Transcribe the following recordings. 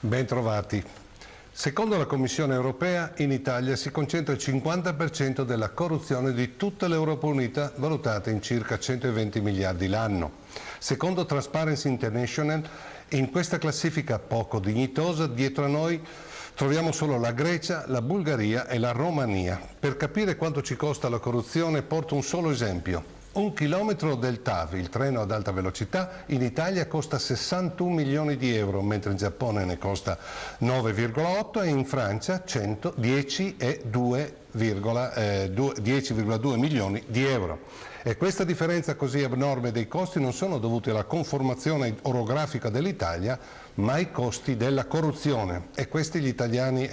Bentrovati. Secondo la Commissione europea, in Italia si concentra il 50% della corruzione di tutta l'Europa Unita, valutata in circa 120 miliardi l'anno. Secondo Transparency International, in questa classifica poco dignitosa, dietro a noi troviamo solo la Grecia, la Bulgaria e la Romania. Per capire quanto ci costa la corruzione, porto un solo esempio. 1 chilometro del TAV, il treno ad alta velocità, in Italia costa 61 milioni di euro, mentre in Giappone ne costa 9,8 e in Francia 10,2 milioni di euro. E questa differenza così abnorme dei costi non sono dovuti alla conformazione orografica dell'Italia, ma ai costi della corruzione. E questo gli italiani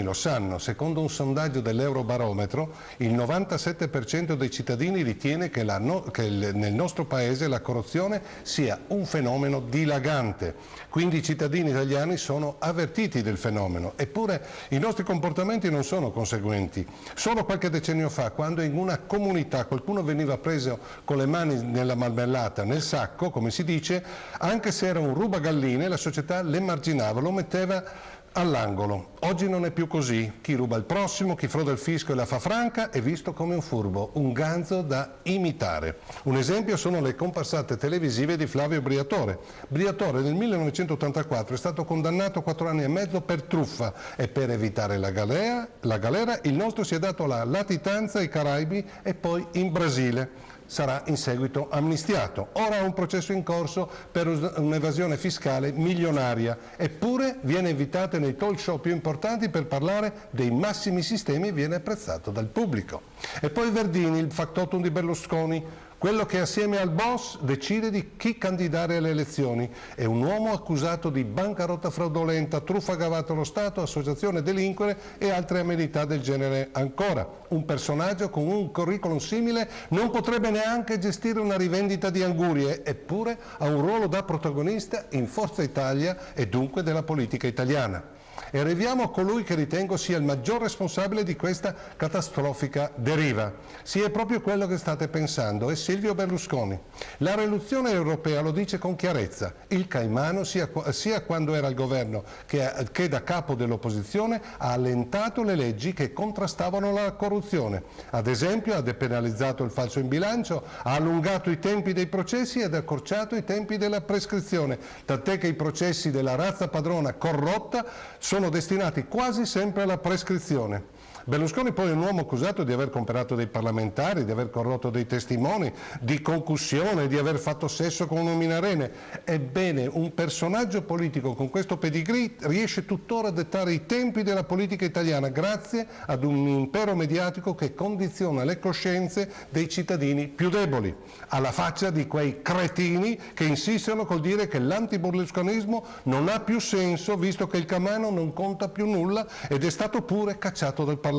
lo sanno. Secondo un sondaggio dell'Eurobarometro, il 97% dei cittadini ritiene che nel nostro paese la corruzione sia un fenomeno dilagante. Quindi i cittadini italiani sono avvertiti del fenomeno. Eppure i nostri comportamenti non sono conseguenti. Solo qualche decennio fa, quando in una comunità qualcuno veniva preso con le mani nella marmellata, nel sacco, come si dice, anche se era un rubagalline, la società l'emarginava, lo metteva all'angolo. Oggi non è più così. Chi ruba il prossimo, chi froda il fisco e la fa franca è visto come un furbo, un ganzo da imitare. Un esempio sono le comparsate televisive di Flavio Briatore. Briatore nel 1984 è stato condannato a 4 anni e mezzo per truffa e per evitare la galera il nostro si è dato alla latitanza ai Caraibi e poi in Brasile. Sarà in seguito amnistiato. Ora ha un processo in corso per un'evasione fiscale milionaria, eppure viene invitato nei talk show più importanti per parlare dei massimi sistemi e viene apprezzato dal pubblico. E poi Verdini, il factotum di Berlusconi, quello che assieme al boss decide di chi candidare alle elezioni. È un uomo accusato di bancarotta fraudolenta, truffa aggravata allo Stato, associazione a delinquere e altre amenità del genere ancora. Un personaggio con un curriculum simile non potrebbe neanche gestire una rivendita di angurie, eppure ha un ruolo da protagonista in Forza Italia e dunque della politica italiana. E arriviamo a colui che ritengo sia il maggior responsabile di questa catastrofica deriva. Sì, è proprio quello che state pensando, è Silvio Berlusconi. La risoluzione europea lo dice con chiarezza. Il Caimano, sia quando era al governo che da capo dell'opposizione, ha allentato le leggi che contrastavano la corruzione. Ad esempio, ha depenalizzato il falso in bilancio, ha allungato i tempi dei processi ed ha accorciato i tempi della prescrizione, tant'è che i processi della razza padrona corrotta sono destinati quasi sempre alla prescrizione. Berlusconi poi è un uomo accusato di aver comprato dei parlamentari, di aver corrotto dei testimoni, di concussione, di aver fatto sesso con un minarene. Ebbene, un personaggio politico con questo pedigree riesce tuttora a dettare i tempi della politica italiana grazie ad un impero mediatico che condiziona le coscienze dei cittadini più deboli, alla faccia di quei cretini che insistono col dire che l'antiberlusconismo non ha più senso visto che il Caimano non conta più nulla ed è stato pure cacciato dal Parlamento.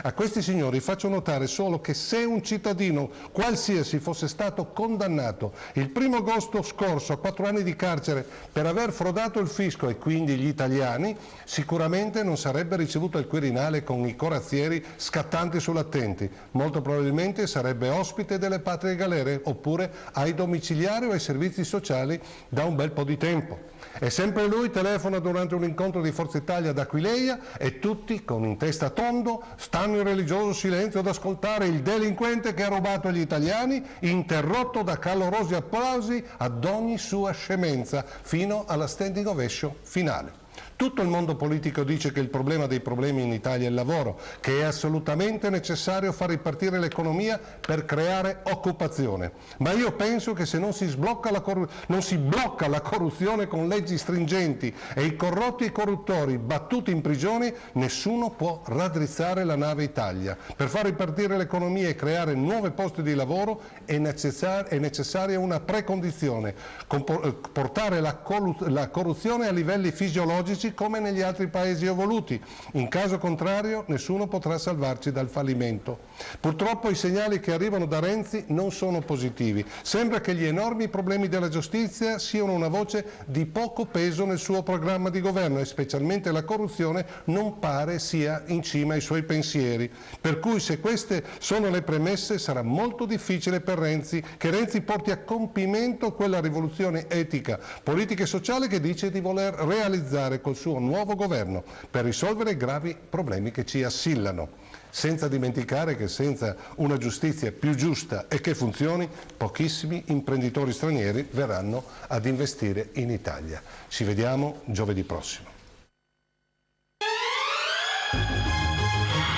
A questi signori faccio notare solo che se un cittadino qualsiasi fosse stato condannato il 1° agosto scorso a 4 anni di carcere per aver frodato il fisco e quindi gli italiani, sicuramente non sarebbe ricevuto il Quirinale con i corazzieri scattanti sull'attenti, molto probabilmente sarebbe ospite delle patrie galere oppure ai domiciliari o ai servizi sociali da un bel po' di tempo. E sempre lui telefona durante un incontro di Forza Italia ad Aquileia e tutti, con in testa tondo, stanno in religioso silenzio ad ascoltare il delinquente che ha rubato agli italiani, interrotto da calorosi applausi ad ogni sua scemenza, fino alla standing ovation finale. Tutto il mondo politico dice che il problema dei problemi in Italia è il lavoro, che è assolutamente necessario far ripartire l'economia per creare occupazione. Ma io penso che se non si blocca la corruzione con leggi stringenti e i corrotti e i corruttori battuti in prigione, nessuno può raddrizzare la nave Italia. Per far ripartire l'economia e creare nuovi posti di lavoro è necessaria una precondizione, portare la corruzione a livelli fisiologici economici come negli altri paesi evoluti. In caso contrario nessuno potrà salvarci dal fallimento. Purtroppo i segnali che arrivano da Renzi non sono positivi. Sembra che gli enormi problemi della giustizia siano una voce di poco peso nel suo programma di governo e specialmente la corruzione non pare sia in cima ai suoi pensieri. Per cui se queste sono le premesse sarà molto difficile per Renzi che Renzi porti a compimento quella rivoluzione etica, politica e sociale che dice di voler realizzare col suo nuovo governo per risolvere i gravi problemi che ci assillano. Senza dimenticare che senza una giustizia più giusta e che funzioni, pochissimi imprenditori stranieri verranno ad investire in Italia. Ci vediamo giovedì prossimo.